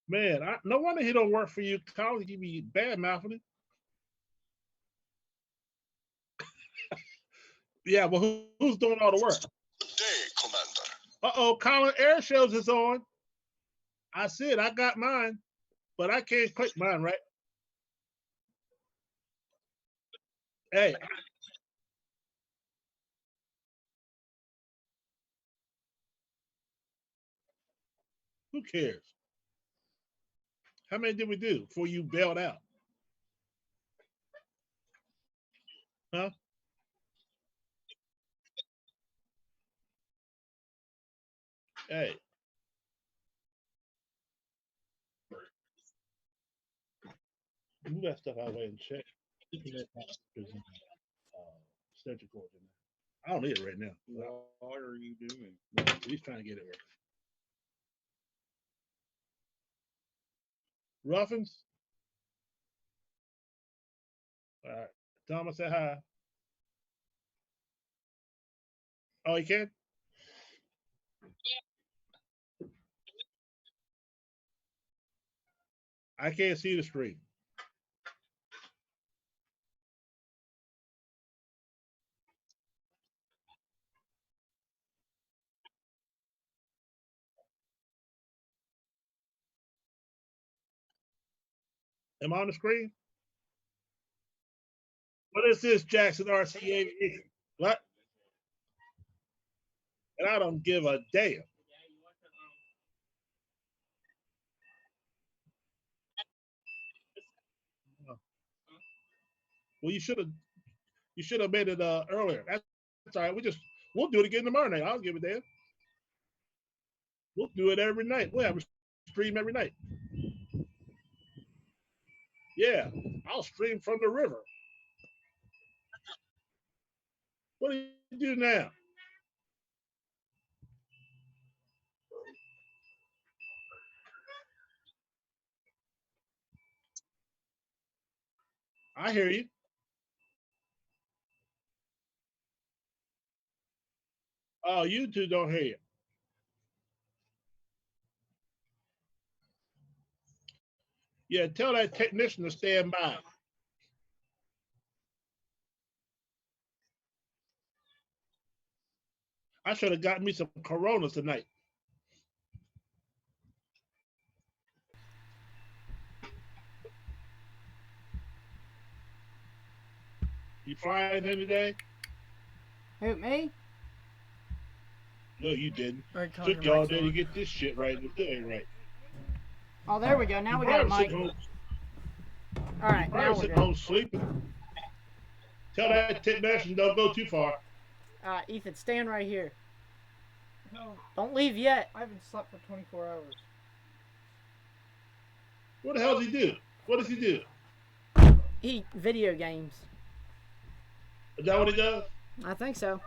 Man, no wonder he don't work for you, Colin. You be bad mouthing it. Yeah, well, who's doing all the work? Good day, Commander. Uh-oh, Colin Airshows is on. I said I got mine, but I can't click mine, right? Hey, who cares? How many did we do before you bailed out? Huh? Hey, move that stuff out of the way and check. Central cord in there. I don't need it right now. What are you doing? He's trying to get it working. Ruffins? All right. Thomas, say hi. Oh, you can? I can't see the screen. Am I on the screen? What is this, Jackson RCA? What? And I don't give a damn. Well, you should have made it earlier. That's all right. We'll do it again tomorrow night. I'll give a damn. We'll do it every night. We'll have a stream every night. Yeah, I'll stream from the river. What do you do now? I hear you. Oh, you two don't hear you. Yeah, tell that technician to stand by. I should have gotten me some Coronas tonight. You flying in today? Who, me? No, you didn't. Or Took y'all day to get this shit right, and it still ain't right. Oh, there we go. Now we got a mic. All right, now we're Sitting good. home sleeping. Tell that technician don't go too far. Ethan, stand right here. No, Don't leave yet. I haven't slept for 24 hours. What the hell does he do? What does he do? He video games. Is that what he does? I think so.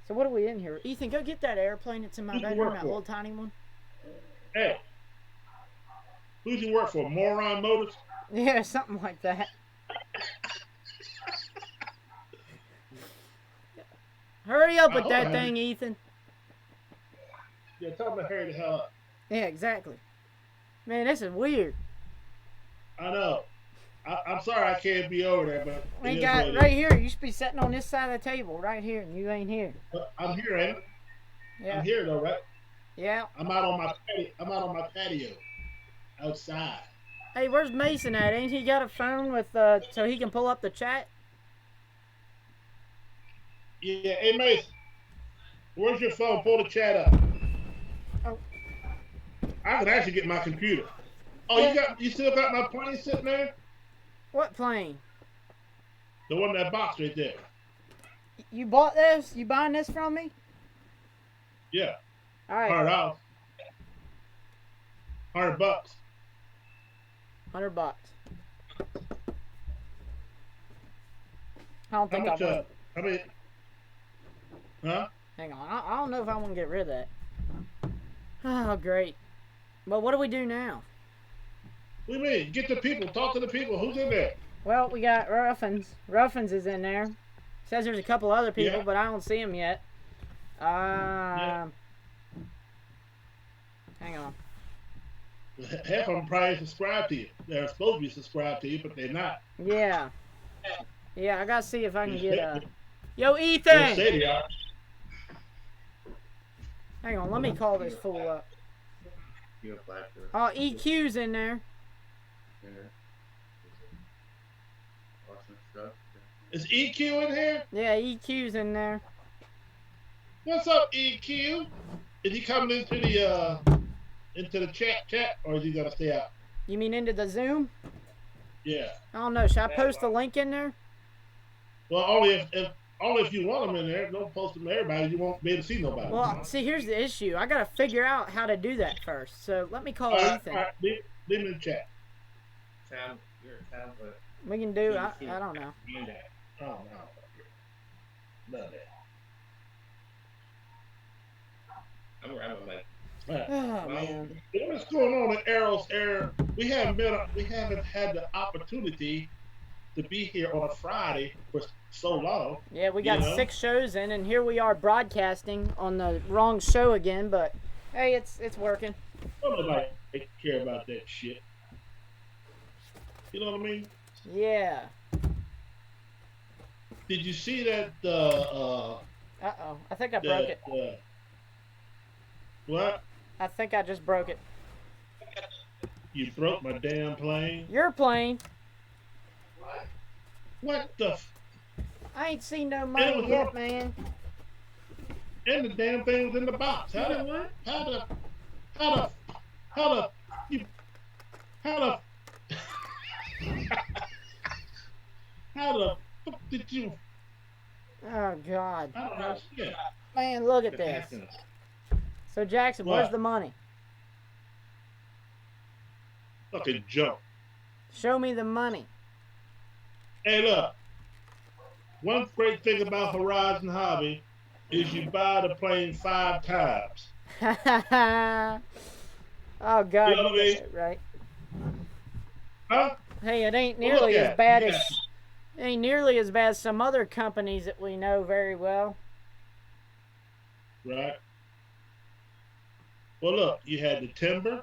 So what are we in here? Ethan, go get that airplane that's in my Who's he bedroom, work that for? little tiny one. Hey, who's he work for? Moron Motors? Yeah, something like that. Hurry up with hope that I thing, Ethan. Yeah, tell him to hurry the hell up. Yeah, exactly. Man, this is weird. I know. I'm sorry I can't be over there, but We it is got what it right is. here. You should be sitting on this side of the table, right here, and you ain't here. But I'm here, ain't I? Yeah. I'm here though, right? Yeah. I'm out on my patio, outside. Hey, where's Mason at? Ain't he got a phone with so he can pull up the chat? Yeah, hey Mason, where's your phone? Pull the chat up. Oh. I can actually get my computer. Oh, you still got my plane sitting there? What plane? The one in that box right there. You bought this? You buying this from me? Yeah, All right. $100. $100. $100. I don't How think much? I want. How many? Huh? Hang on. I don't know if I want to get rid of that. Oh, great. Well, what do we do now? What do you mean? Get the people. Talk to the people. Who's in there? Well, we got Ruffins. Ruffins is in there. Says there's a couple other people, Yeah. but I don't see them yet. Hang on. Half of them probably subscribe to you. They're supposed to be subscribed to you, but they're not. Yeah. Yeah, I gotta see if I can get a. Yo, They'll Ethan! say they are. Hang on, let me call this fool up. You apply for it. Oh, EQ's in there. Yeah. Awesome stuff. Is EQ in here? Yeah, EQ's in there. What's up, EQ? Is he coming into the chat, or is he gonna stay out? You mean into the Zoom? Yeah. I don't know. Should I post the link in there? Well, only if you want them in there. Don't post them to everybody. You won't be able to see nobody. Well, see, here's the issue. I gotta figure out how to do that first. So let me call Ethan. All right, leave him in the chat. You're a tablet. We can do. I don't know. Do that. Oh no. None of that. I'm like, All right. Oh man. What's going on at Aero's Air? We haven't had the opportunity to be here on a Friday for so long. Yeah, we got You know? 6 shows in, and here we are broadcasting on the wrong show again. But hey, it's working. Don't nobody care about that shit. You know what I mean? Yeah. Did you see that? Uh-oh. I think I broke it. What? I think I just broke it. You broke my damn plane? Your plane. What the? I ain't seen no It money was yet, wrong. man. And the damn thing was in the box. How the fuck did you? Oh God. I don't understand. Man, look at this. So Jackson, What? where's the money? Fucking joke. Show me the money. Hey, look. One great thing about Horizon Hobby is you buy the plane 5 times. Oh God, You know what I mean? right? Huh? Hey, it ain't Well, nearly look as at bad it. as it ain't nearly as bad as some other companies that we know very well. Right? Well, look, you had the Timber,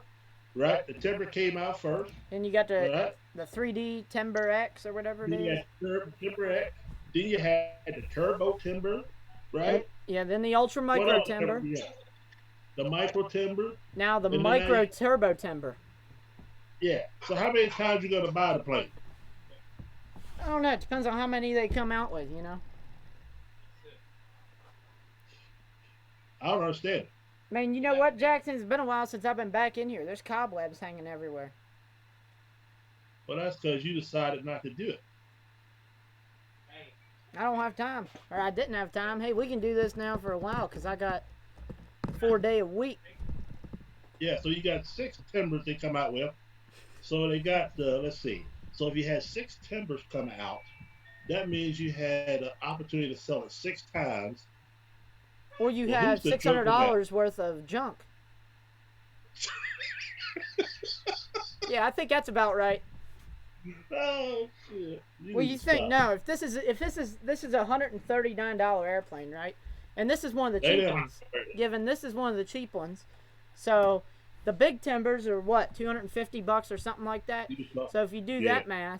right? The Timber came out first, Then you got right? the 3D Timber X or whatever it Then you is. had Timber X. Then you had the Turbo Timber, right? Yeah, then the Ultra What Micro else Timber. you got? The Micro Timber. Now the And then Micro now Turbo Timber. Yeah. So how many times you gonna buy the plane? I don't know. It depends on how many they come out with, you know. I don't understand it. Man, you know what, Jackson? It's been a while since I've been back in here. There's cobwebs hanging everywhere. Well, that's because you decided not to do it. I don't have time. Or I didn't have time. Hey, we can do this now for a while because I got 4-day a week. Yeah. So you got 6 Timbers they come out with. So they got the, let's see. So if you had 6 Timbers come out, that means you had an opportunity to sell it 6 times. Or you Well, have who's the joker $600 worth of junk. Yeah, I think that's about right. Oh shit! Well, you think no? If this is a $139 airplane, right? And this is one of the cheap ones. Given this is one of the cheap ones, so the big Timbers are what, $250 or something like that. So if you do that math,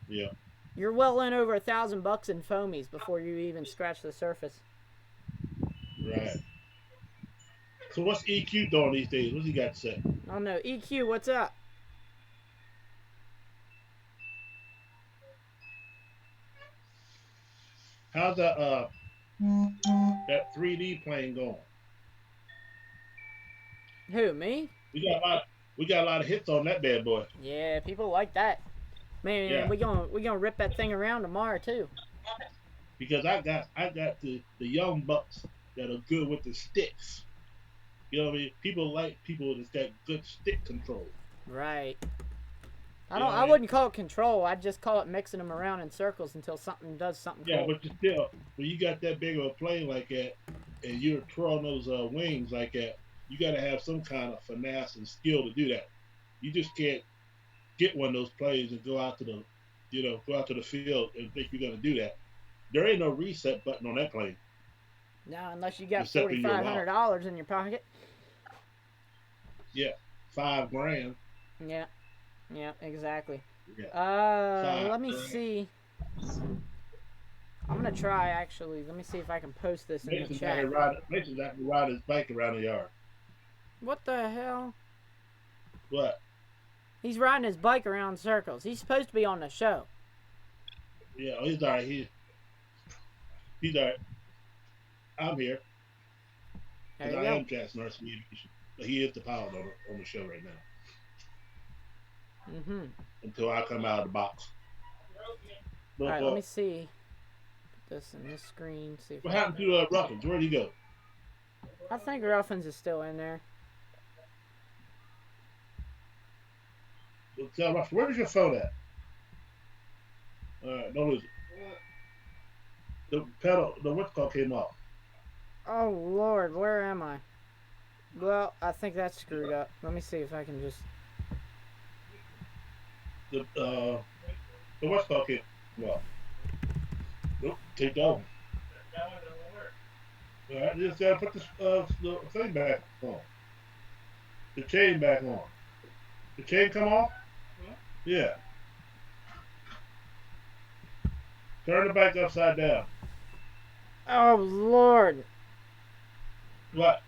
Yeah. you're well in over $1,000 in foamies before you even scratch the surface. Right. So what's EQ doing these days? What's he got to say? Oh no, EQ, what's up? How's that 3D plane going? Who, me? We got a lot of hits on that bad boy. Yeah, people like that. Man, Yeah. we gonna rip that thing around tomorrow too. Because I got the young bucks that are good with the sticks. You know what I mean? People like people that's got good stick control. Right. I Yeah, don't. I right. wouldn't call it control. I'd just call it mixing them around in circles until something does something Yeah, cool. but you still, when you got that big of a plane like that, and you're twirling those wings like that, you got to have some kind of finesse and skill to do that. You just can't get one of those planes and go out to the field and think you're gonna do that. There ain't no reset button on that plane. No, unless you got Except for your $4,500 in your pocket. Yeah. $5 grand. Yeah. Yeah. Exactly. Yeah, 5 Let me grand. see. I'm gonna try actually. Let me see if I can post this in the chat. Mason's out here riding his bike around the yard. What the hell? What? He's riding his bike around in circles. He's supposed to be on the show. Yeah, oh, he's all right. He's all right. I'm here There because you I go. am Jackson Aviation. But he is the pilot on the show right now Mm-hmm. until I come out of the box. All right, let me see. Put this in this screen. See if What happened to Ruffins? Where'd he go? I think Ruffins is still in there. Well, tell Ruffins, where's your phone at? All right, don't lose it. The pedal, the what's called came off. Oh Lord, where am I? Well, I think that's screwed up. Let me see if I can just. The what's called came off. Nope, take that one. All right, just gotta put the thing back on. The chain back on. The chain come off? Yeah. Turn the bike upside down. Oh Lord. What?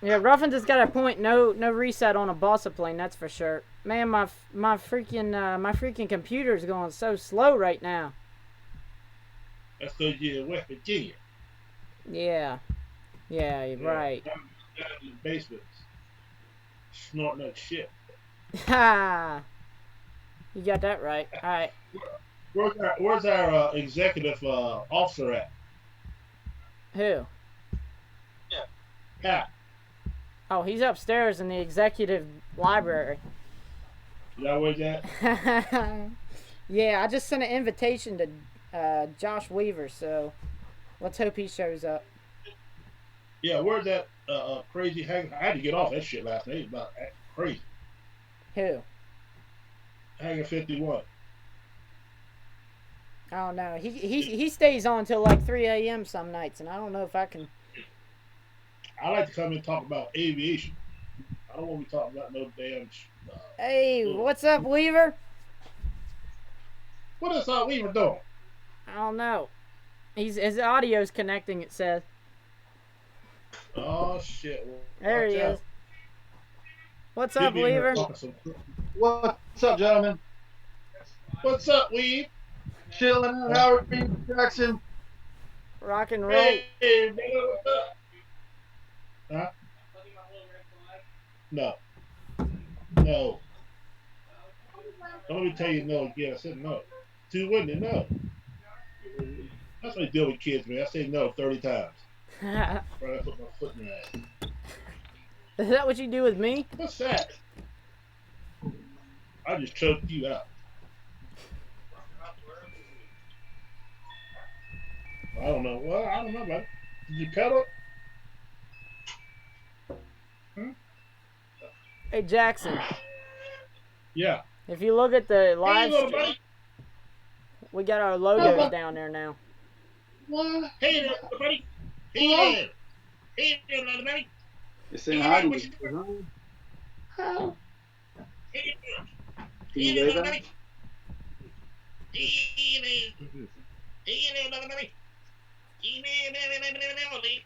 Yeah, Ruffins has got a point. No reset on a balsa plane. That's for sure. Man, my freaking computer's going so slow right now. That's because you're in West Virginia. Yeah. Yeah, you're right. Down in the basement, snorting that shit. Ha! You got that right. All right. Where's our executive officer at? Who? Pat. Oh, he's upstairs in the executive library. Is that where he's at? Yeah, I just sent an invitation to Josh Weaver, so let's hope he shows up. Yeah, where's that crazy hang? I had to get off that shit last night. It was about crazy. Who? Hangar 51. I don't know. He stays on till like 3 a.m. some nights, and I don't know if I can. I like to come and talk about aviation. I don't want to be talking about no damn. Hey, what's up, Weaver? What is Weaver doing? I don't know. His audio's connecting. It says. Oh shit! There he is. What's up, He'll be in here Weaver? talking some- What's up, gentlemen? What's up, Weave? Chilling out. How are you, Jackson? Rock and roll. Hey, man, what's up? Huh? No. No. Don't let me tell you no again. I said no. Too wouldn't no. That's what I deal with kids, man. I say no 30 times. Right, I put my foot in their ass. Is that what you do with me? What's that? I just choked you out. I don't know. Well, I don't know about it. Did you pedal it? Hey, Jackson. Yeah. If you look at the live Hey, little stream, buddy. we got our logos down there now. Hey, little buddy. Hey there. Hey there, little buddy. You're saying Hey, hi to what me. you doing? How? Hey there. Can Hey you there, wave little at buddy. me? Hey there. Hey there, little buddy. Hey there, little buddy.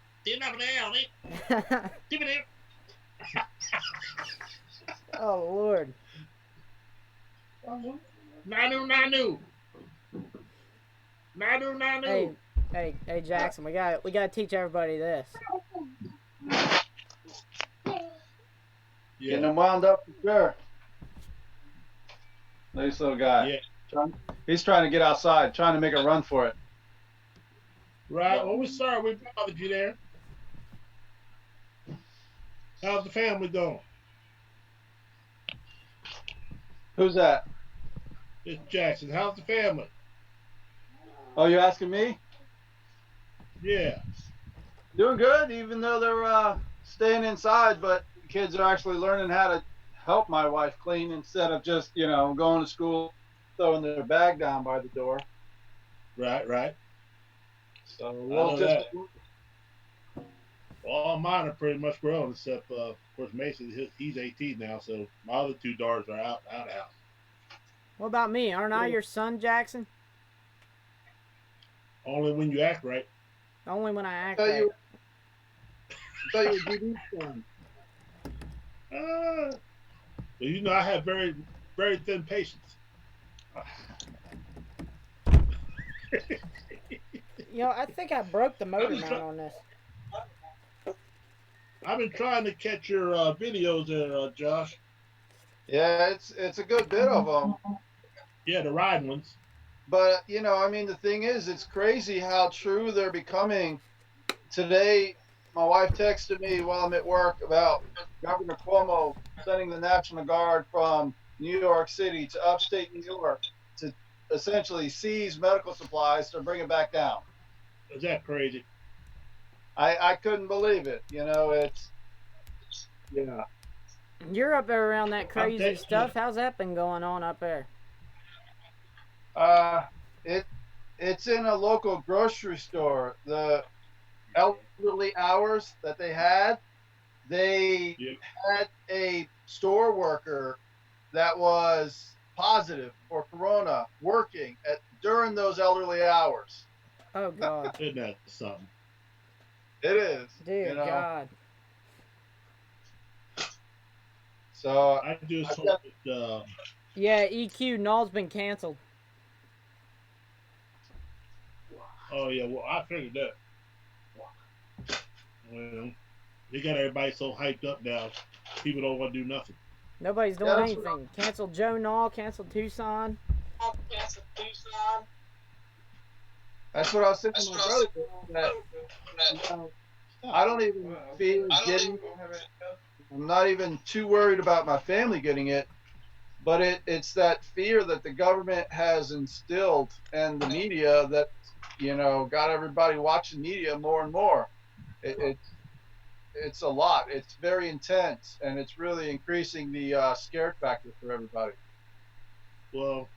Oh Lord. Nanu. Hey, Jackson. We gotta teach everybody this. Getting him wound up for sure. Nice little guy. Yeah. He's trying to get outside, trying to make a run for it. Right. Well, we're sorry we bothered you there. How's the family doing? Who's that? It's Jackson. How's the family? Oh, you asking me? Yeah. Doing good, even though they're staying inside, but kids are actually learning how to help my wife clean instead of just, going to school, throwing their bag down by the door. Right. So know that. All mine are pretty much grown, except of course Mason. He's 18 now, so my other two daughters are out of house. What about me? Aren't I your son, Jackson? Only when you act right. Only when I act I thought right. you, I thought you were DD's son. But you know, I have very, very thin patience. You know, I think I broke the motor mount on this. I've been trying to catch your videos there, Josh. Yeah, it's a good bit of them. Yeah, the riding ones. But I mean, the thing is, it's crazy how true they're becoming. Today, my wife texted me while I'm at work about Governor Cuomo sending the National Guard from New York City to upstate New York to essentially seize medical supplies to bring it back down. Is that crazy? I couldn't believe it. It's yeah. You're up there around that crazy stuff. How's that been going on up there? It's in a local grocery store. The elderly hours that they had had a store worker that was positive for corona working during those elderly hours. Oh God. Isn't that something? It is. Dear God. So I just hope that, yeah, EQ null's been canceled. oh yeah, well I figured that. Well, they got everybody so hyped up now. People don't want to do nothing. Nobody's doing anything. Canceled Joe Null. Canceled Tucson. That's what I was saying to my brother. I don't even fear getting. I'm not even too worried about my family getting it, but it's that fear that the government has instilled and the media that got everybody watching media more and more. It's a lot. It's very intense, and it's really increasing the scare factor for everybody. Well,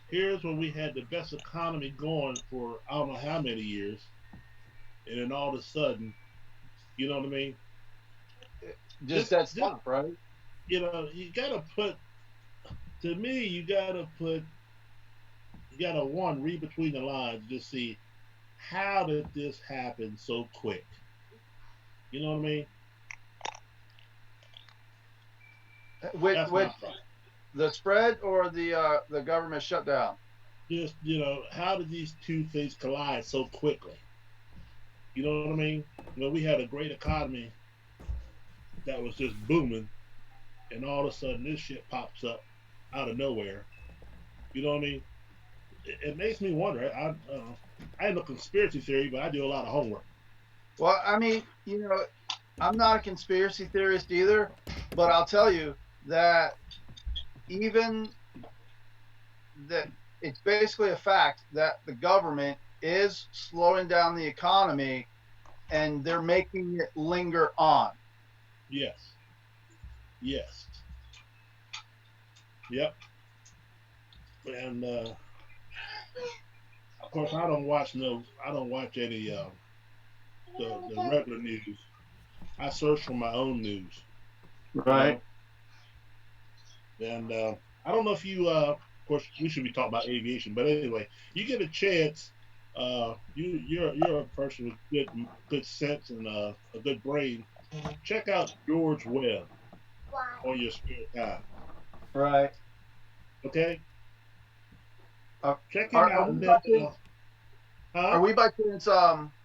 here's when we had the best economy going for I don't know how many years, and then all of a sudden, you know what I mean? Just that stuff, right? You gotta put. To me, you gotta one read between the lines, just see how did this happen so quick. You know what I mean? With the spread or the government shutdown? Just how did these two things collide so quickly? You know what I mean? We had a great economy that was just booming, and all of a sudden this shit pops up out of nowhere. You know what I mean? It makes me wonder. I have no conspiracy theory, but I do a lot of homework. Well, I mean, I'm not a conspiracy theorist either, but I'll tell you that even that it's basically a fact that the government is slowing down the economy and they're making it linger on. Yes. Yes. Yep. And of course, I don't watch any the regular news. I search for my own news. Right. And I don't know if you, of course, we should be talking about aviation, but anyway, you get a chance. You're a person with good sense and a good brain. Check out George Webb on your spare time. Right. Okay. Check him Are out. Are we by chance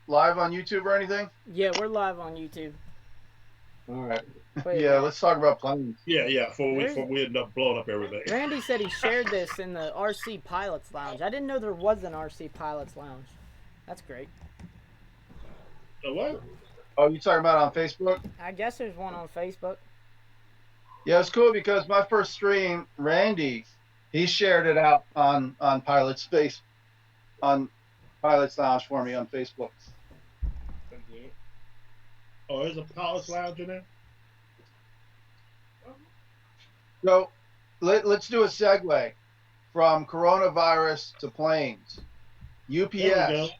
live on YouTube or anything? Yeah, we're live on YouTube. All right. Yeah, let's talk about planes. Yeah. Before we end up blowing up everything. Randy said he shared this in the RC Pilots Lounge. I didn't know there was an RC Pilots Lounge. That's great. The what? Oh, you talking about on Facebook? I guess there's one on Facebook. Yeah, it's cool because my first stream, Randy, he shared it out on Pilot's Space, on Pilot's Lounge for me on Facebook. Oh, there's a Pilots Lounge in there? So let's do a segue from coronavirus to planes. UPS,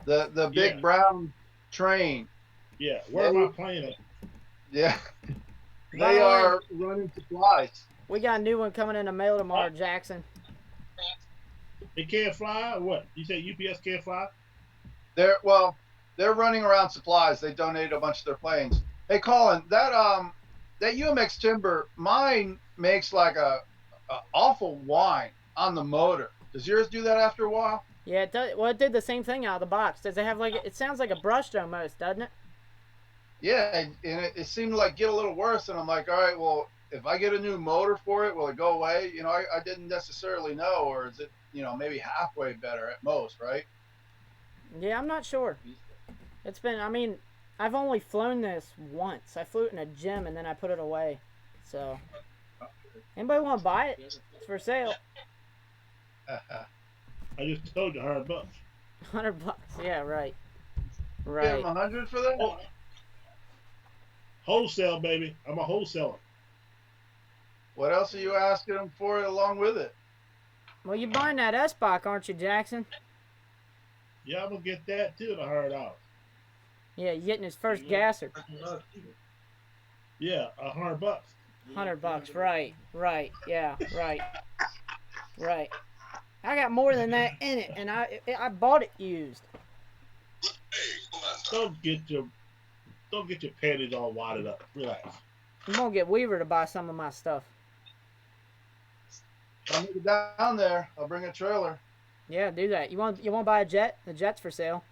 the big brown train. Yeah, where am I playing at? Yeah. By They the way, are running supplies. we got a new one coming in the mail tomorrow, Jackson. It can't fly or what? You said UPS can't fly? They're running around supplies. They donated a bunch of their planes. Hey, Colin, that UMX Timber, mine makes like a awful whine on the motor. Does yours do that after a while? Yeah, it does. Well, it did the same thing out of the box. Does it have like? It sounds like a brushed almost, doesn't it? Yeah, and it seemed to like get a little worse. And I'm like, all right, well, if I get a new motor for it, will it go away? You know, I didn't necessarily know, or is it, maybe halfway better at most, right? Yeah, I'm not sure. It's been. I mean, I've only flown this once. I flew it in a gym and then I put it away. So, anybody want to buy it? It's for sale. I just told you $100. $100. Yeah, right. Give Right. them 100 for that? Oh, wholesale, baby. I'm a wholesaler. What else are you asking them for it along with it? Well, you're buying that S-Bach, aren't you, Jackson? Yeah, I'm gonna get that too at $100. Yeah, you're getting his first gasser. Yeah, $100. $100. Right. Right. Yeah. Right. Right. I got more than that in it, and I bought it used. Don't get your panties all wadded up. Relax. I'm gonna get Weaver to buy some of my stuff. I'll make it down there. I'll bring a trailer. Yeah, do that. You want to buy a jet? The jet's for sale.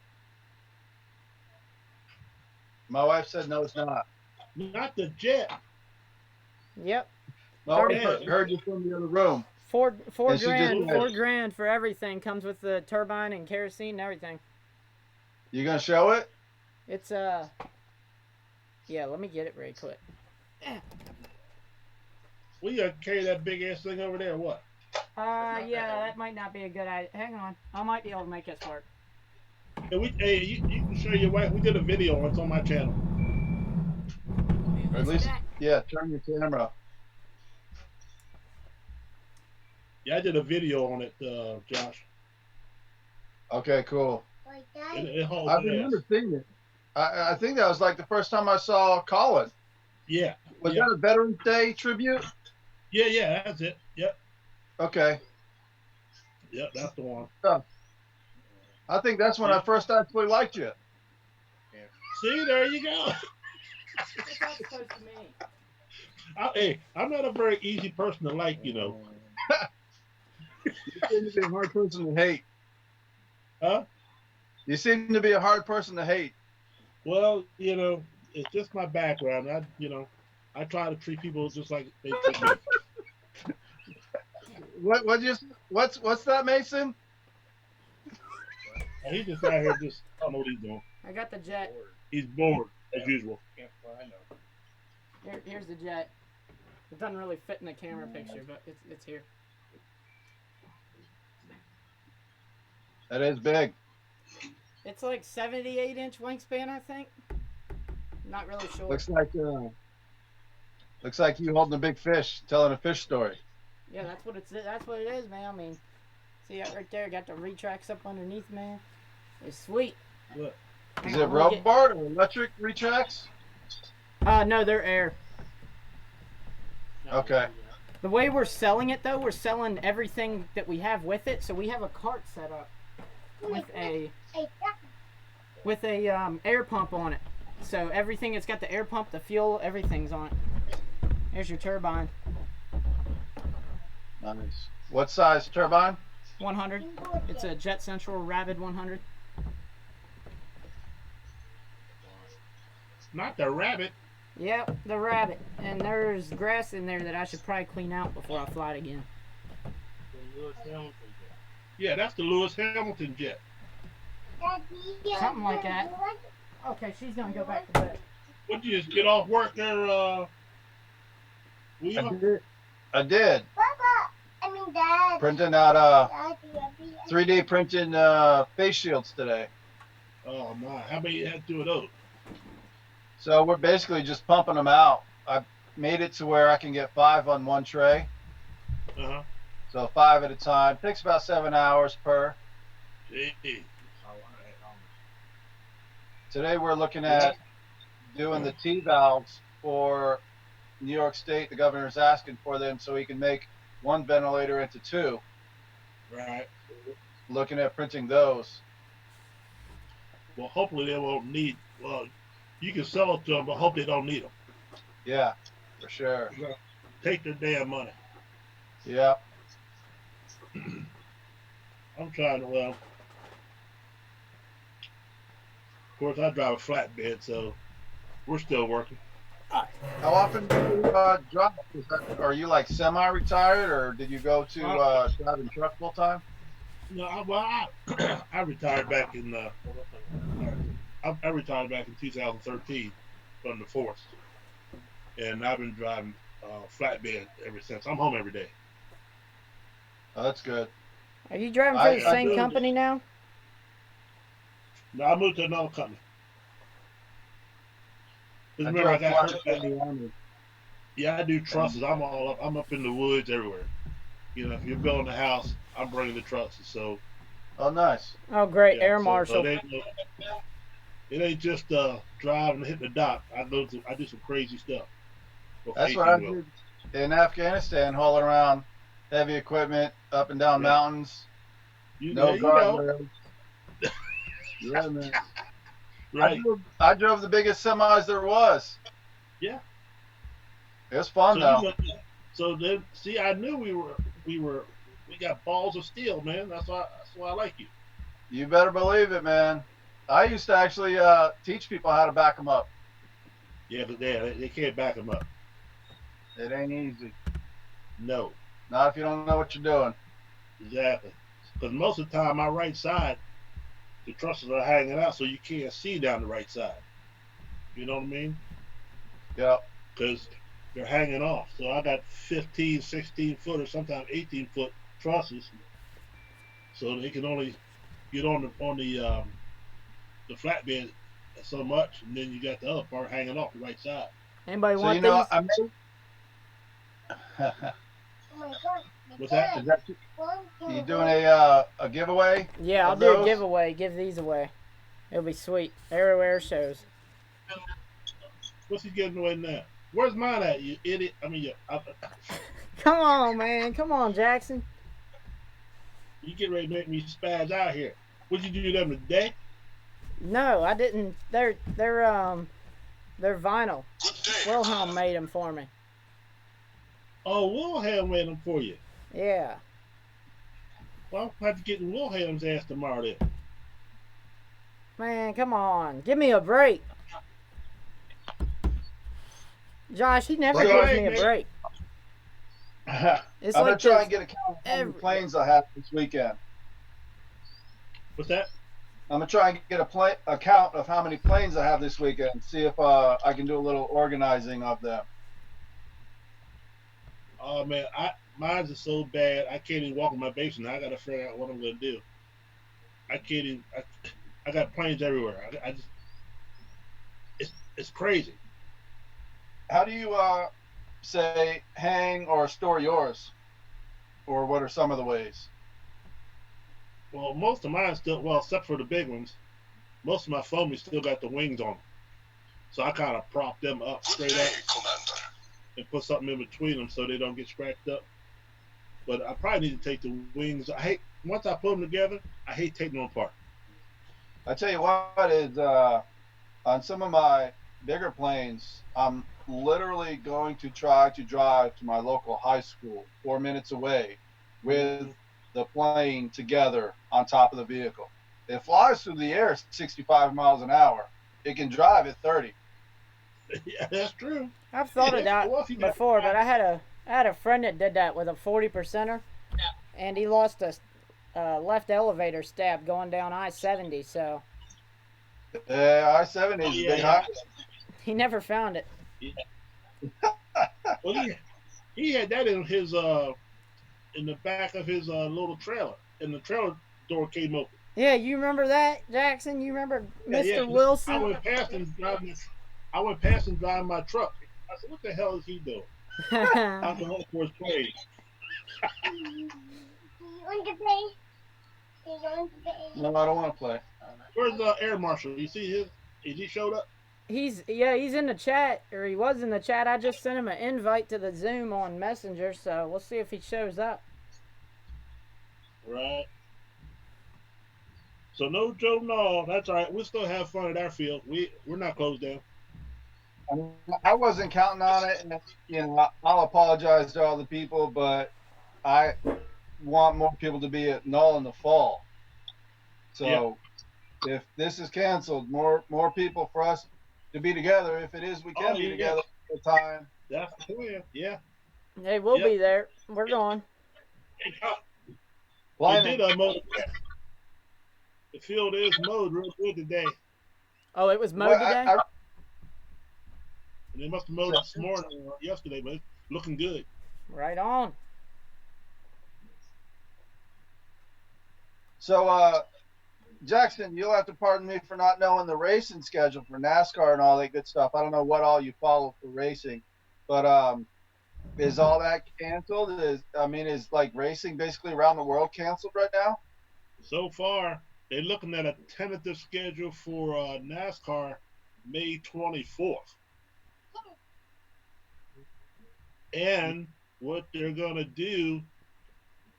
My wife said no, it's not. Not the jet. Yep. My wife Yeah. heard you from the other room. Four And she grand. just- 4 grand for everything. Comes with the turbine and kerosene and everything. You gonna show it? It's yeah. Let me get it very quick. We gotta carry that big ass thing over there. Or what? Yeah, that might not be a good idea. Hang on, I might be able to make this work. Hey, you can show your wife. We did a video on it's on my channel. Or at least, yeah, turn your camera. Yeah, I did a video on it, Josh. Okay, cool. It holds I fast. remember seeing it. I think that was like the first time I saw Colin. Yeah. Was Yeah. that a Veterans Day tribute? Yeah, that's it. Yep. Okay. Yep, that's the one. I think that's when I first actually liked you. See, there you go. What's that supposed to mean? Hey, I'm not a very easy person to like, you know. You seem to be a hard person to hate. Huh? You seem to be a hard person to hate. Well, you know, it's just my background. I try to treat people just like they treat me. What's that, Mason? And he's just out here just I don't know what he's doing. I got the jet. He's bored as usual. Can't fly, no. Here's the jet. It doesn't really fit in the camera picture, but it's here. That is big. It's like 78-inch wingspan, I think. Not really sure. Looks like you holding a big fish, telling a fish story. Yeah, that's what it is, man. I mean, see that right there? Got the retracts up underneath, man. It's sweet. Look. Is it rubber bar or electric retracts? No, they're air. Okay. The way we're selling it, though, we're selling everything that we have with it. So we have a cart set up with a air pump on it. So everything, it's got the air pump, the fuel, everything's on it. There's your turbine. Nice. What size turbine? 100. It's a Jet Central Rapid 100. Not the rabbit. Yep, the Rabbit. And there's grass in there that I should probably clean out before I fly it again. Yeah, that's the Lewis Hamilton jet. Something like that. Okay, she's gonna go back to bed. Would you just get off work there, William? I did. Dad. Printing out Daddy. 3D printing face shields today. Oh my! How many you had to do of those? So we're basically just pumping them out. I made it to where I can get 5 on one tray. Uh-huh. So 5 at a time. Takes about 7 hours per. Gee. Today we're looking at doing the T valves for New York State. The governor's asking for them so he can make one ventilator into two. Right. Looking at printing those. Well, hopefully they won't need. Well, you can sell it to them, but hope they don't need them. Yeah, for sure. Take their damn money. Yeah. I'm trying to. Well, of course, I drive a flatbed, so we're still working. How often do you drive? Are you like semi-retired, or did you go to driving truck full time? No, I retired back in. I retired back in 2013 from the force, and I've been driving flatbed ever since. I'm home every day. Oh, that's good. Are you driving for the I same do. company now? No, I moved to another company. I Because remember, I drove got flat hurt in back. the army. Yeah, I do trusses. I'm all up. I'm up in the woods everywhere. You know, if you're building a house, I'm bringing the trusses. So Oh, nice. Oh, great, yeah, Air so Marshal. it ain't just drive and hit the dock. I do some crazy stuff with That's what I 18 wheel. did in Afghanistan, hauling around heavy equipment up and down Yeah. mountains. Yeah, No you know, guardrails. Yeah, man. right? I drove the biggest semis there was. Yeah. It was fun So though. so then see, I knew we got balls of steel, man. That's why I like you. You better believe it, man. I used to actually teach people how to back them up. Yeah, but they can't back them up. It ain't easy. No, Not if you don't know what you're doing. exactly. Because most of the time, my right side, the trusses are hanging out, so you can't see down the right side. You know what I mean? Yep. Because they're hanging off. So I got 15, 16 foot, or sometimes 18-foot trusses, so they can only get the flatbed so much, and then you got the other part hanging off the right side. Anybody So want these? I made. Oh my god. What's that? Is that you doing a giveaway? Yeah, I'll of do a those? giveaway. Give these away. It'll be sweet. Aero Airshows. What's he giving away now? Where's mine at, you idiot? I mean, Come on, man. Come on, Jackson. you get ready to make me spaz out here. Would you do them today? No, I didn't. They're vinyl. Wilhelm made them for me. Oh, Wilhelm made them for you. Yeah. Well, I'll have to get in Wilhelm's ass tomorrow then. Man, come on. Give me a break. Josh, he never Well, gives hey, me a man. break. It's I'm gonna like try this and get a count of how many every- planes I have this weekend. What's that? I'm gonna try and get a count of how many planes I have this weekend. See if I can do a little organizing of them. Oh man, mine's is so bad I can't even walk in my basement. I gotta figure out what I'm gonna do. I can't even. I got planes everywhere. I just it's crazy. How do you say hang or store yours, or what are some of the ways? Well, most of mine still, well, except for the big ones, most of my foamies still got the wings on them. So I kind of prop them up straight up and put something in between them so they don't get scratched up. But I probably need to take the wings. Once I put them together, I hate taking them apart. I tell you what is on some of my bigger planes, I'm literally going to try to drive to my local high school 4 minutes away with the plane together on top of the vehicle. It flies through the air 65 miles an hour. It can drive at 30. Yeah, that's true. I've thought of that Well, if you got- before, but I had a friend that did that with a 40%er, and he lost a left elevator stab going down I-70, so I-70 is a big Yeah. highway. he never found it. Well, he had that in the back of his little trailer, and the trailer door came open. Yeah, you remember that, Jackson? You remember Mr. Yeah. Wilson? I went past him driving my truck. I said, "What the hell is he doing?" I'm going for his plane. Do you want to play? Do you want to play? No, I don't want to play. Where's the air marshal? You see his? Is he showed up? He's in the chat, or he was in the chat. I just sent him an invite to the Zoom on Messenger, so we'll see if he shows up. Right. So no Joe, no. That's all right. We'll still have fun at our field. We're not closed down. I wasn't counting on it, and I'll apologize to all the people, but I want more people to be at Null in the fall. So if this is canceled, more people for us to be together. If it is, we can be together at the time. That's the plan. Yeah. Hey, we'll be there. We're going. We did mow the grass. The field is mowed real good today. Oh, it was mowed today? They must have mowed this morning or yesterday, but it's looking good. Right on. So, Jackson, you'll have to pardon me for not knowing the racing schedule for NASCAR and all that good stuff. I don't know what all you follow for racing, but is all that canceled? Is like racing basically around the world canceled right now? So far, they're looking at a tentative schedule for NASCAR May 24th. And what they're going to do,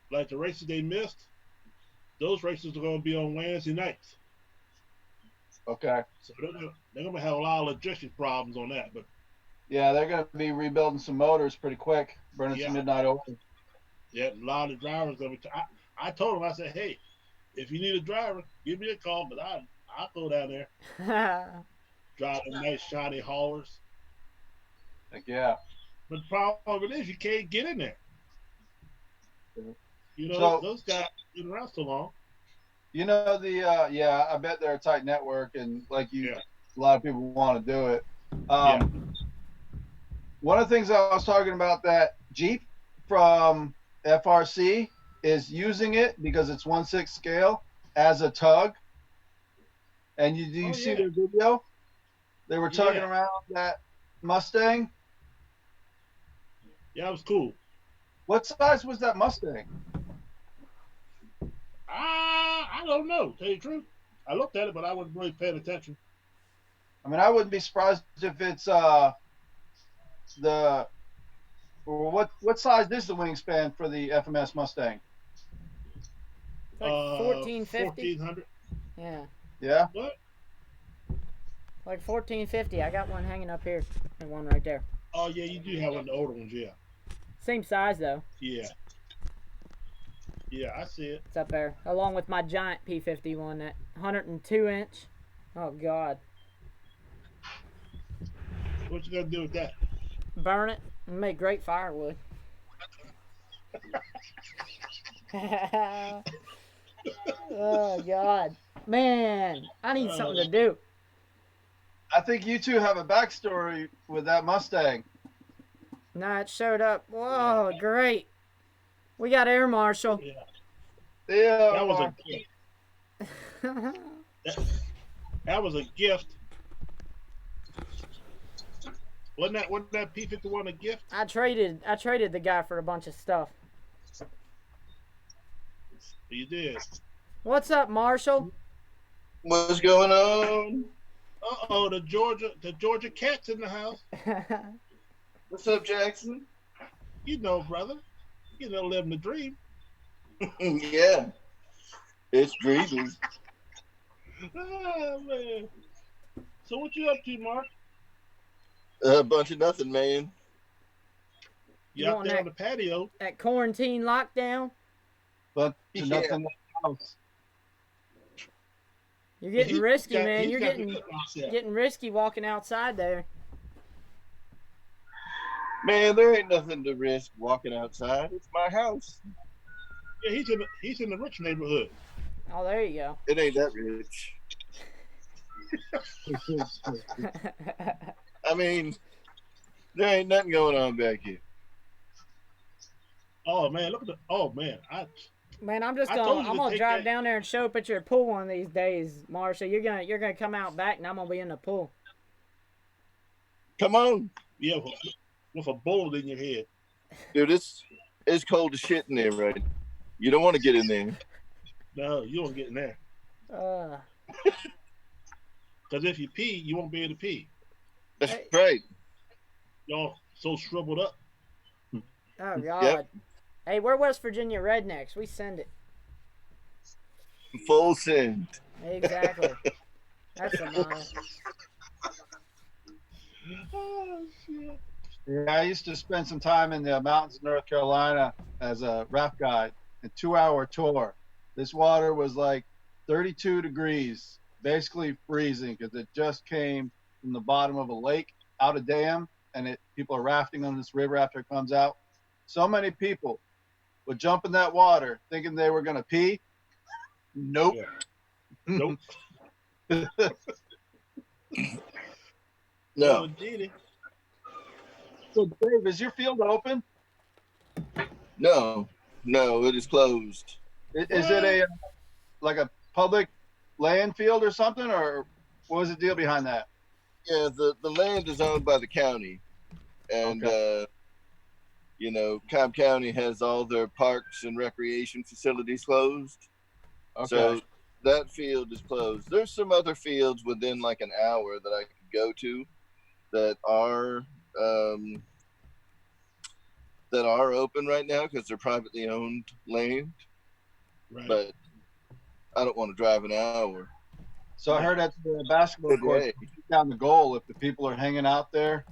like the races they missed, those races are going to be on Wednesday nights. Okay. So they're going to have a lot of logistics problems on that. But yeah, they're going to be rebuilding some motors pretty quick, burning some midnight oil. Yeah, a lot of drivers. I told them, I said, hey, if you need a driver, give me a call, but I'll go down there. Drive them nice, shiny haulers. Heck yeah. But the problem is you can't get in there. Those guys have been around so long. I bet they're a tight network, and a lot of people want to do it. One of the things I was talking about, that Jeep from FRC is using it because it's 1/6 scale as a tug. And do you see their video? They were tugging around that Mustang. Yeah, it was cool. What size was that Mustang? I don't know, tell you the truth. I looked at it, but I wasn't really paying attention. I mean, I wouldn't be surprised if it's what size is the wingspan for the FMS Mustang? Like 1450. 1400. Yeah. Yeah. What? Like 1450. I got one hanging up here, and one right there. Oh yeah, you do have one of the older ones, yeah. Same size though. Yeah. Yeah, I see it. It's up there, along with my giant P51, that 102-inch. Oh God. What you gonna do with that? Burn it and make great firewood. Oh God, man, I need something to do. I think you two have a backstory with that Mustang. Nah, it showed up. Whoa, great. We got Air Marshal. Yeah. Yeah. That was a gift. That was a gift. Wasn't that P51 a gift? I traded the guy for a bunch of stuff. You did. What's up, Marshall? What's going on? Uh-oh, the Georgia cat's in the house. What's up, Jackson? You know, brother. You know, living the dream. Yeah. It's dreamy. Oh, man. So what you up to, Mark? A bunch of nothing, man. You out there on the patio. That quarantine lockdown? But nothing in the house. You're getting risky, man. You're getting risky walking outside there. Man, there ain't nothing to risk walking outside. It's my house. Yeah, he's in the rich neighborhood. Oh, there you go. It ain't that rich. I mean, there ain't nothing going on back here. Oh man, look at Man, I'm gonna drive down there and show up at your pool one of these days, Marshall. You're gonna come out back, and I'm gonna be in the pool. Come on. Yeah, with a bullet in your head. Dude, it's cold as shit in there, right? You don't want to get in there. No, you won't get in there. Because if you pee, you won't be able to pee. That's Hey. right. Y'all so shriveled up. Oh God. Yep. Hey, we're West Virginia rednecks. We send it. Full send. Exactly. That's the motto. Oh shit. Yeah, I used to spend some time in the mountains of North Carolina as a raft guide, a 2 hour tour. This water was like 32 degrees, basically freezing because it just came from the bottom of a lake out a dam, and people are rafting on this river after it comes out. So many people would jump in that water thinking they were going to pee. Nope. Yeah. Nope. No. Indeed. So, Dave, is your field open? No. No, it is closed. Is it a like a public land field or something, or what was the deal behind that? Yeah, the land is owned by the county. And Okay. Cobb County has all their parks and recreation facilities closed. Okay. So that field is closed. There's some other fields within like an hour that I could go to that are open right now because they're privately owned land. Right. But I don't want to drive an hour. So I heard at the basketball court Today. down the goal if the people are hanging out there.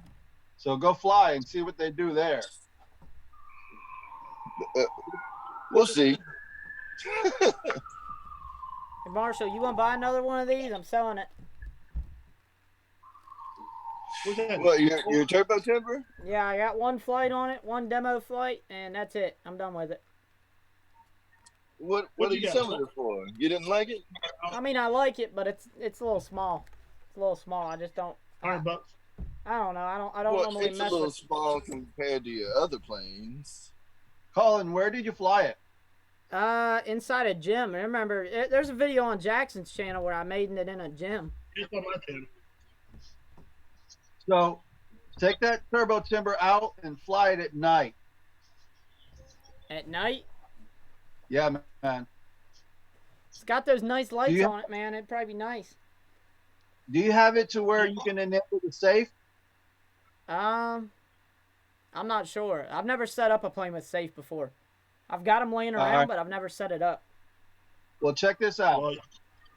So go fly and see what they do there. We'll see. Hey, Marshall, you want to buy another one of these? I'm selling it. What's that? What, your turbo timber? Yeah, I got one flight on it, one demo flight, and that's it. I'm done with it. What What are you you got? selling it for? You didn't like it? I mean, I like it, but it's a little small. It's a little small. I just don't. $100. I don't know. I don't Well, normally it's a mess little with. small compared to your other planes. Colin, where did you fly it? Inside a gym. Remember, there's a video on Jackson's channel where I made it in a gym. It's on my channel. So take that turbo timber out and fly it at night. At night, Yeah, man. it's got those nice lights you- on it, man. It'd probably be nice. Do you have it to where you can enable the safe? I'm not sure. I've never set up a plane with safe before. I've got them laying around, Alright. but I've never set it up. Well, check this out. Well,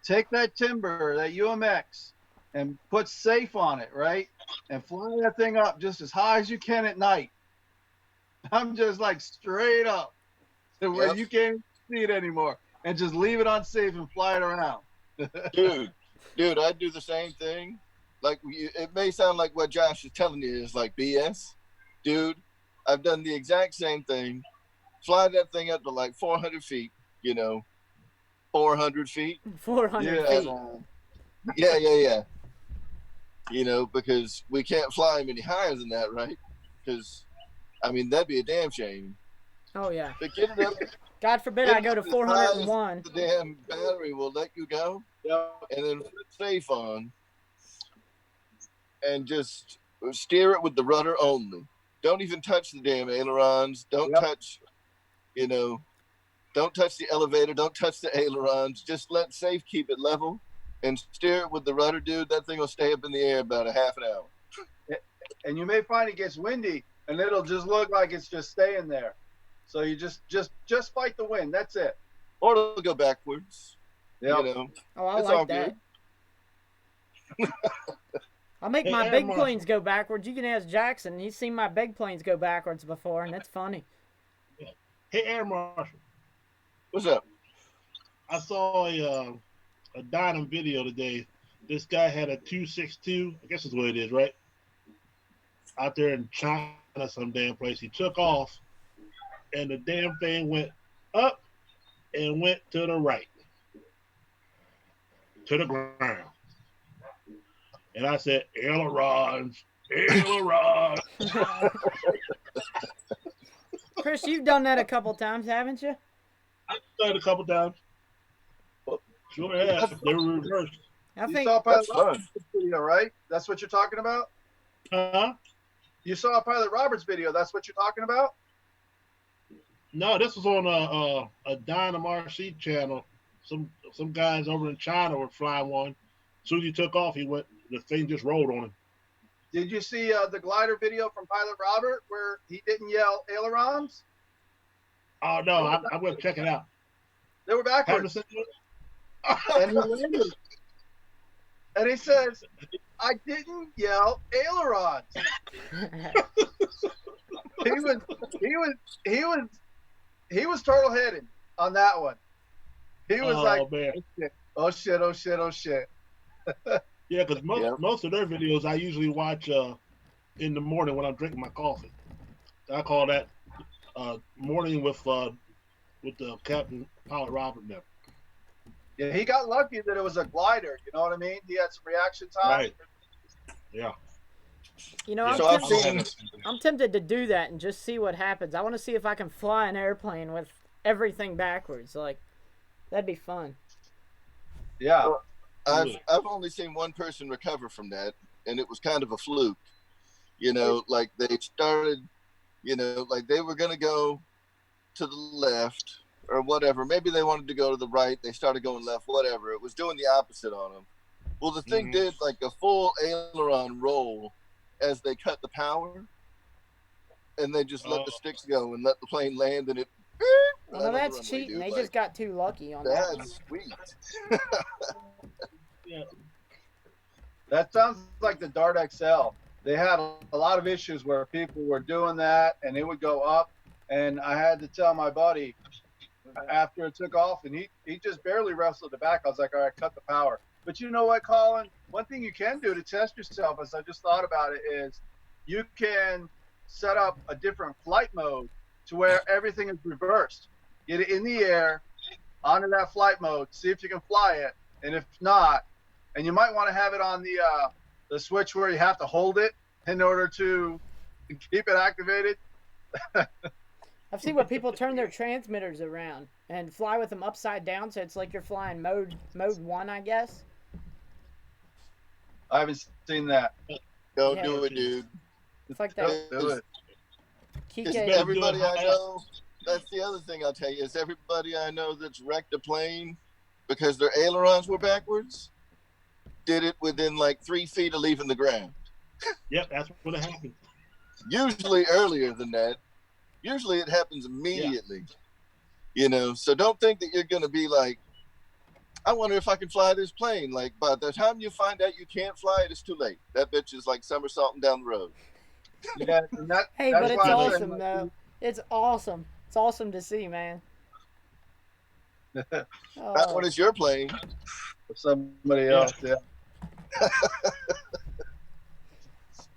Take that timber, that UMX, and put safe on it, right? And fly that thing up just as high as you can at night. I'm just like straight up to where Yep. you can't see it anymore. And just leave it on safe and fly it around. Dude, I do the same thing. Like, it may sound like what Josh is telling you is like BS. Dude, I've done the exact same thing. Fly that thing up to like 400 feet, 400 feet. 400 Yeah. feet. Yeah. Because we can't fly him any higher than that, right? Because, that'd be a damn shame. Oh yeah. But get it up. God forbid I go to Get it up as high as 401. The damn battery will let you go. Yeah. And then put safe on. And just steer it with the rudder only. Don't even touch the damn ailerons. Don't Yep. touch, don't touch the elevator. Don't touch the ailerons. Just let safe keep it level and steer it with the rudder, dude. That thing will stay up in the air about a half an hour. And you may find it gets windy and it'll just look like it's just staying there. So you just fight the wind. That's it. Or it'll go backwards. Yeah. Oh, I It's all like that. I'll make Hey, my Air big Marshal. planes go backwards. You can ask Jackson. He's seen my big planes go backwards before, and it's funny. Hey, Air Marshal. What's up? I saw a Dynam video today. This guy had a 262. I guess that's what it is, right? Out there in China, some damn place. He took off, and the damn thing went up and went to the right, to the ground. And I said, ailerons, ailerons. Chris, you've done that a couple times, haven't you? I've done it a couple times. Sure have. They were reversed. I You think saw Pilot That's fun. Roberts' video, right? That's what you're talking about? Huh? You saw Pilot Roberts' video. That's what you're talking about? No, this was on a Dynam RC channel. Some guys over in China were flying one. As soon as he took off, the thing just rolled on him. Did you see the glider video from Pilot Robert where he didn't yell ailerons? Oh no, I'm gonna check it out. They were backwards. And he landed. And he says, I didn't yell ailerons. He was turtle headed on that one. He was like, man. oh shit, oh shit, oh shit. Yeah, because most of their videos I usually watch in the morning when I'm drinking my coffee. I call that morning with the Captain Pilot Robert there. Yeah, he got lucky that it was a glider. You know what I mean? He had some reaction time. Right. Yeah. You know, Yeah, I'm tempted to do that and just see what happens. I want to see if I can fly an airplane with everything backwards. Like, that'd be fun. Yeah. I've only seen one person recover from that, and it was kind of a fluke. You know, like they started, you know, like they were gonna go to the left or whatever. Maybe they wanted to go to the right. They started going left, whatever. It was doing the opposite on them. Well, the thing did like a full aileron roll as they cut the power, and they just let the sticks go and let the plane land, and it. Well, no, that's cheating. They just got too lucky on that one. That's sweet. Yeah. That sounds like the Dart XL. They had a lot of issues where people were doing that and it would go up. And I had to tell my buddy after it took off, and he just barely wrestled it back. I was like, all right, cut the power. But you know what, Colin? One thing you can do to test yourself, as I just thought about it, is you can set up a different flight mode to where everything is reversed. Get it in the air, onto that flight mode, see if you can fly it. And if not, and you might want to have it on the switch where you have to hold it in order to keep it activated. I've seen where people turn their transmitters around and fly with them upside down, so it's like you're flying mode 1, I guess. I haven't seen that. Don't do it, dude. It's like that. Don't do it. Because Kike, everybody I know, that's the other thing I'll tell you, is everybody I know that's wrecked a plane because their ailerons were backwards did it within like 3 feet of leaving the ground. Yep, that's what happened. Usually earlier than that. Usually it happens immediately. Yeah. You know, so don't think that you're going to be like, I wonder if I can fly this plane. Like, by the time you find out you can't fly it, it's too late. That bitch is like somersaulting down the road. Yeah, hey, but it's awesome, though. It's awesome. It's awesome to see, man. That one is your plane. For somebody else, yeah.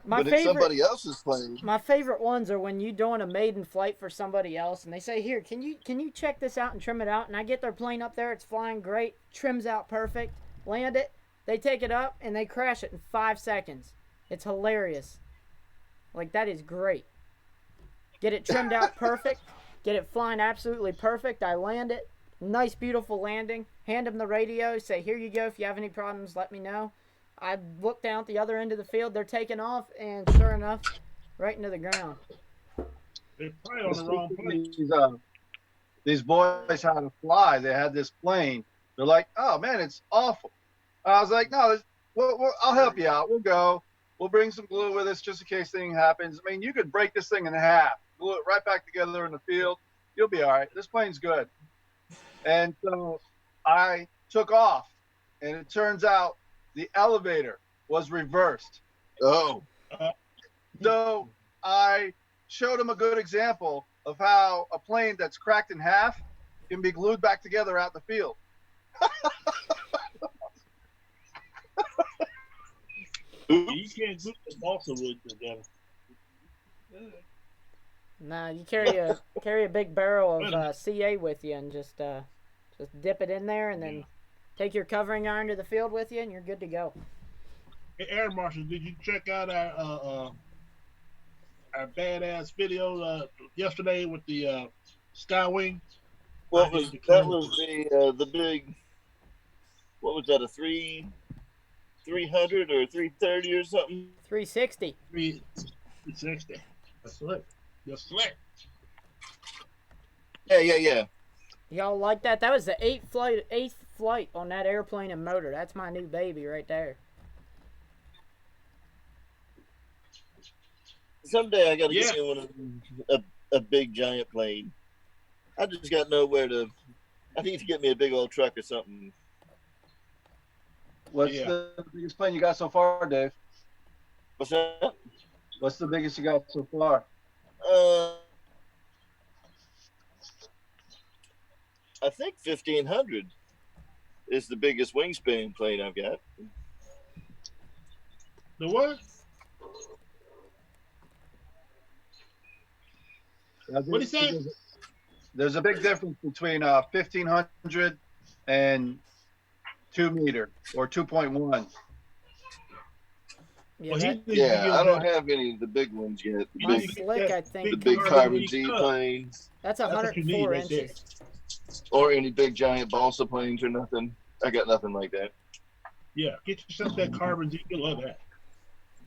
But it's somebody else's plane. My favorite ones are when you're doing a maiden flight for somebody else, and they say, "Here, can you check this out and trim it out?" And I get their plane up there, it's flying great, trims out perfect, land it. They take it up and they crash it in 5 seconds. It's hilarious. Like, that is great. Get it trimmed out perfect. Get it flying absolutely perfect. I land it. Nice, beautiful landing. Hand them the radio. Say, here you go. If you have any problems, let me know. I look down at the other end of the field. They're taking off, and sure enough, right into the ground. They're probably on the wrong place. These boys had to fly. They had this plane. They're like, oh, man, it's awful. I was like, no, I'll help you out. We'll go. We'll bring some glue with us just in case anything happens. I mean, you could break this thing in half, glue it right back together in the field. You'll be all right. This plane's good. And so I took off, and it turns out the elevator was reversed. Oh. So I showed him a good example of how a plane that's cracked in half can be glued back together out in the field. You can't glue the balsa wood together. Nah, you carry a big barrel of CA with you and just dip it in there and then take your covering iron to the field with you and you're good to go. Hey, Air Marshal, did you check out our badass video yesterday with the Skywing? That was the big. What was that? A 300 or 330 or something? 360. 360. That's slick. That's slick. Yeah. Y'all like that? That was the eighth flight on that airplane and motor. That's my new baby right there. Someday I got to Yeah. get me one of a big giant plane. I just got nowhere to. I need to get me a big old truck or something. What's Yeah. the biggest plane you got so far, Dave? What's that? What's the biggest you got so far? I think 1,500 is the biggest wingspan plane I've got. The what? What he say? There's a big difference between 1,500 and 2 meter or 2.1. Yeah, Well, that, Yeah, I don't have any of the big ones yet. The my big, slick, I the think, big comes carbon in, Z planes, that's That's what you need 104 right there. inches. or any big giant balsa planes or nothing. I got nothing like that. Yeah, get yourself that carbon Z. You love that.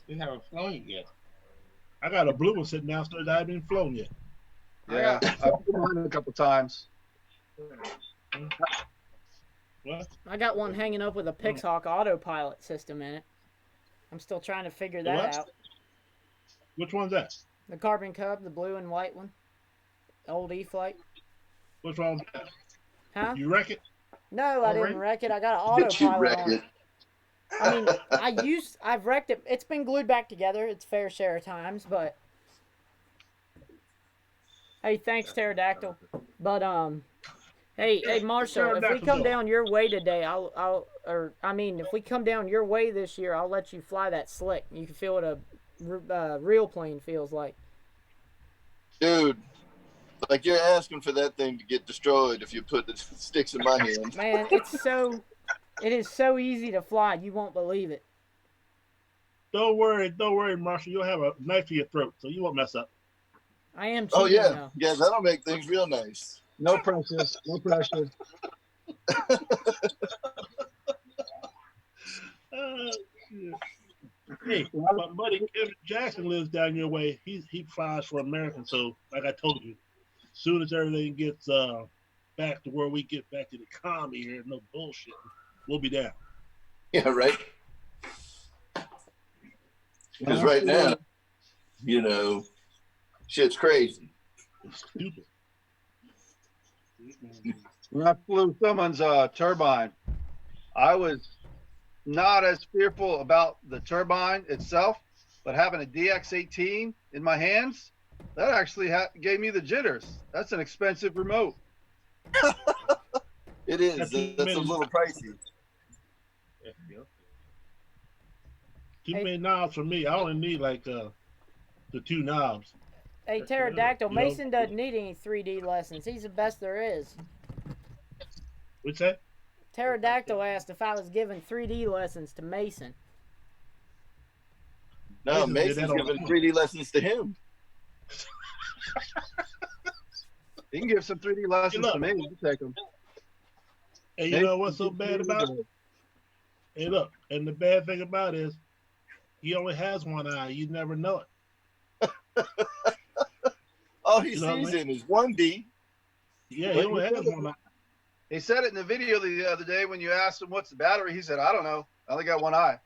We haven't flown it yet. I got a blue one sitting downstairs. I haven't even flown yet. Yeah, I've been on it a couple times. What? I got one hanging up with a Pixhawk autopilot system in it. I'm still trying to figure The that what? out. Which one's that? The Carbon Cub, the blue and white one. Old E-Flight. What's wrong with that? Huh? You wreck it? No, I All didn't right. wreck it. I got an Did you autopilot wreck on it? it. I mean, I've wrecked it. It's been glued back together. It's fair share of times, but hey, thanks, Pterodactyl. But hey, Marshall, if we come down your way today, if we come down your way this year, I'll let you fly that slick. You can feel what a real plane feels like. Dude, like you're asking for that thing to get destroyed if you put the sticks in my hand. Man, it is so easy to fly. You won't believe it. Don't worry, Marshall. You'll have a knife to your throat, so you won't mess up. I am cheating Oh yeah, though. yeah, that'll make things real nice. No pressure. No pressure. Shit. Hey, my buddy Kevin Jackson lives down your way. He flies for American, so like I told you, as soon as everything gets back to where we get back to the economy here, no bullshit, we'll be down. Yeah, right. Because right now, shit's crazy. It's stupid. When I flew someone's turbine, I was not as fearful about the turbine itself, but having a DX18 in my hands, that actually gave me the jitters. That's an expensive remote. It is. That's a little pricey. Too many knobs for me. I only need like the 2 knobs. Hey, Pterodactyl, You know? Mason doesn't need any 3D lessons. He's the best there is. What's that? Pterodactyl asked if I was giving 3D lessons to Mason. No, Mason did Mason's that all giving the 3D lessons to him. You can give some 3D lessons to me. You take them. And you know what's so bad about it? Hey, look, and the bad thing about it is he only has one eye. You never know it. All he You know what I sees mean? in is 1D. Yeah, he only has one eye. He said it in the video the other day when you asked him what's the battery. He said, I don't know. I only got one eye.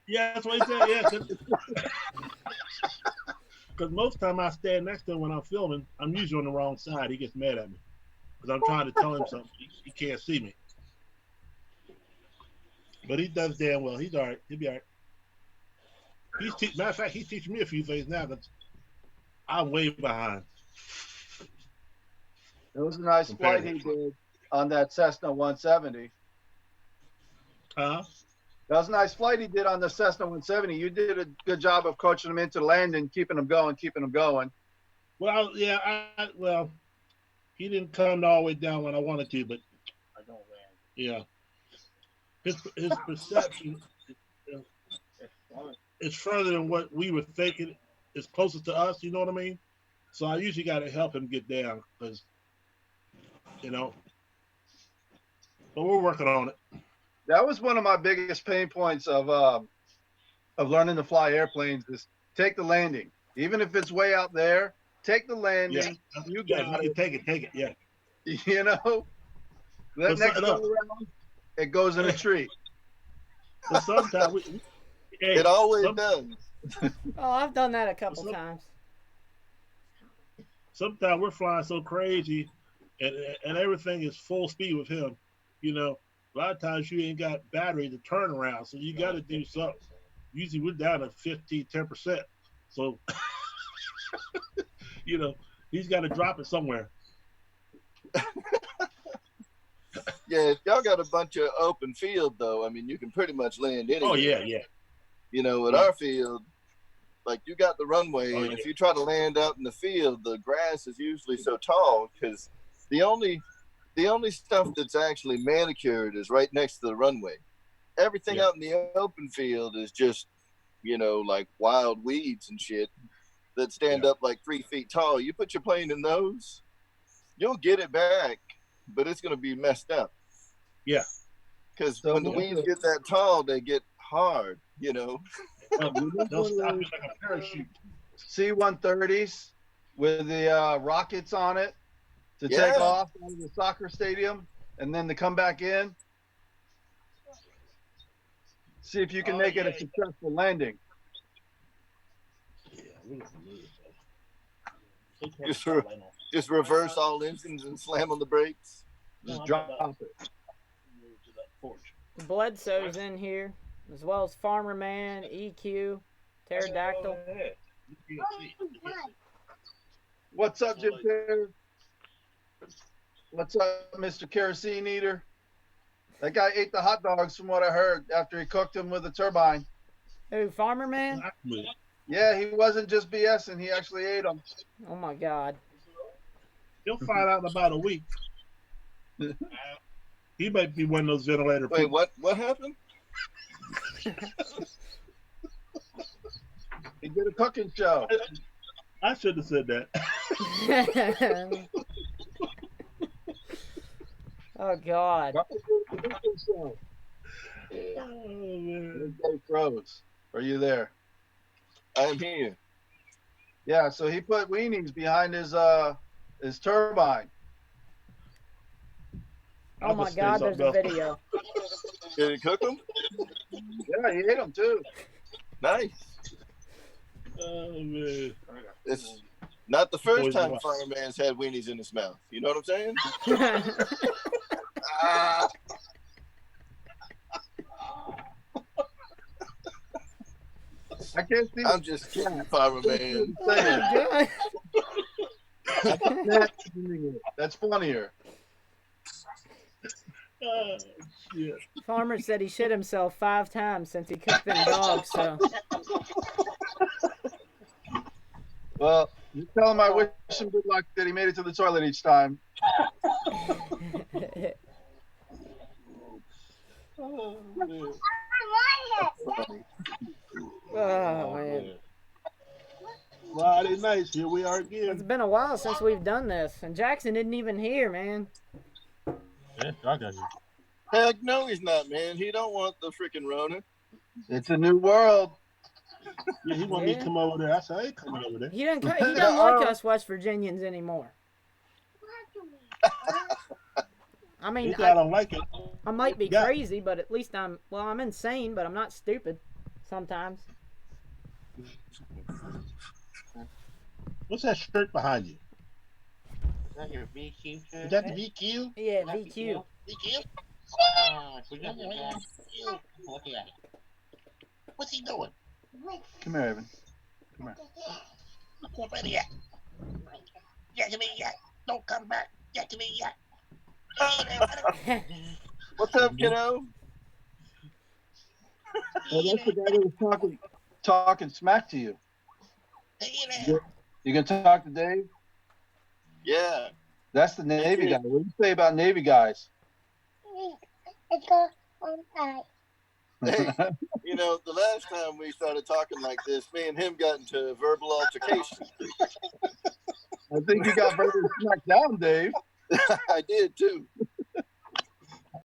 Yeah, that's what he said. Yeah, because most time I stand next to him when I'm filming, I'm usually on the wrong side. He gets mad at me because I'm trying to tell him something. He can't see me. But he does damn well. He's all right. He'll be all right. Matter of fact, he's teaching me a few things now because I'm way behind. It was a nice flight he did on that Cessna 170. Huh? That was a nice flight he did on the Cessna 170. You did a good job of coaching him into landing, keeping him going. Well, yeah, well, he didn't come all the way down when I wanted to, but I don't land. yeah, his perception is further than what we were thinking. It's closer to us, you know what I mean? So I usually got to help him get down because, but we're working on it. That was one of my biggest pain points of learning to fly airplanes is take the landing. Even if it's way out there, take the landing. Yeah, You yeah, got you it. can take it, yeah. You know? That But next go around, it goes in a tree. But sometimes It always does. Oh, I've done that a couple times. sometimes we're flying so crazy, and and everything is full speed with him. You know, a lot of times you ain't got battery to turn around, so you got to do something. Usually we're down to 15, 10%. So you know, he's got to drop it somewhere. Yeah, if y'all got a bunch of open field though, I mean, you can pretty much land Oh anywhere. yeah, yeah. You know, at Yeah. our field, like you got the runway, Oh and yeah. if you try to land out in the field, the grass is usually so tall because the only the only stuff that's actually manicured is right next to the runway. Everything Yeah. out in the open field is just, you know, like wild weeds and shit that stand Yeah. up like 3 feet tall. You put your plane in those, you'll get it back, but it's going to be messed up. Yeah. Because So when the weeds get that tall, they get hard, you know. They'll, you look they'll one of stop those you like a parachute. C-130s with the rockets on it to take Yeah. off out of the soccer stadium and then to come back in. See if you can Oh, make it a yeah. successful landing. Yeah, we're gonna lose, so. Just, just reverse all engines and slam on the brakes. Just drop it. Bledsoe's in here, as well as Farmer Man, EQ, Pterodactyl. You can't see. You can't see. What's up, Jim Taylor? What's up, Mr. Kerosene Eater? That guy ate the hot dogs from what I heard after he cooked them with a turbine. Who, Farmer Man? Exactly. Yeah, he wasn't just BSing. He actually ate them. Oh my God. You'll find out in about a week. He might be one of those ventilator Wait, people. what happened? He did a cooking show. I shouldn't have said that. Oh God. Cooking show. Oh, man. Dave froze. Are you there? I'm here. Yeah, so he put weenies behind his turbine. Oh my God, there's a video. Did he cook them? Yeah, he ate them too. Nice. Oh, man. It's not the first Boys time and Farmer Man's had weenies in his mouth. You know what I'm saying? Ah. I can't see. I'm just kidding, Farmer Man. Saying. Oh, That's funnier. Oh, shit. Farmer said he shit himself 5 times since he cooked them dogs, so. Well, you tell him I wish him good luck that he made it to the toilet each time. Oh, man. Oh man. Friday nights, here we are It's again. been a while since we've done this, and Jackson isn't even here, man. Yeah, I got you. Heck no, he's not, man. He don't want the freaking Rona. It's a new world. Yeah, he wanted me Yeah. to come over there. I said, I ain't coming over there. He doesn't like us West Virginians anymore. I He mean, said I don't like it. I might be Yeah. crazy, but at least I'm insane, but I'm not stupid sometimes. What's that shirt behind you? Is that your VQ shirt? Is that the VQ? Yeah, VQ. VQ? We got the VQ. Look at it. What's he doing? Come here, Evan. Where are you at? Get to me yet. Don't come back. Get to me yet. What's up, kiddo? Oh, that's the guy that was talking smack to you. Hey there. You gonna talk to Dave? Yeah. That's the Navy guy. What do you say about Navy guys? Hey, you know, the last time we started talking like this, me and him got into a verbal altercation. I think you got verbally smacked down, Dave. I did too.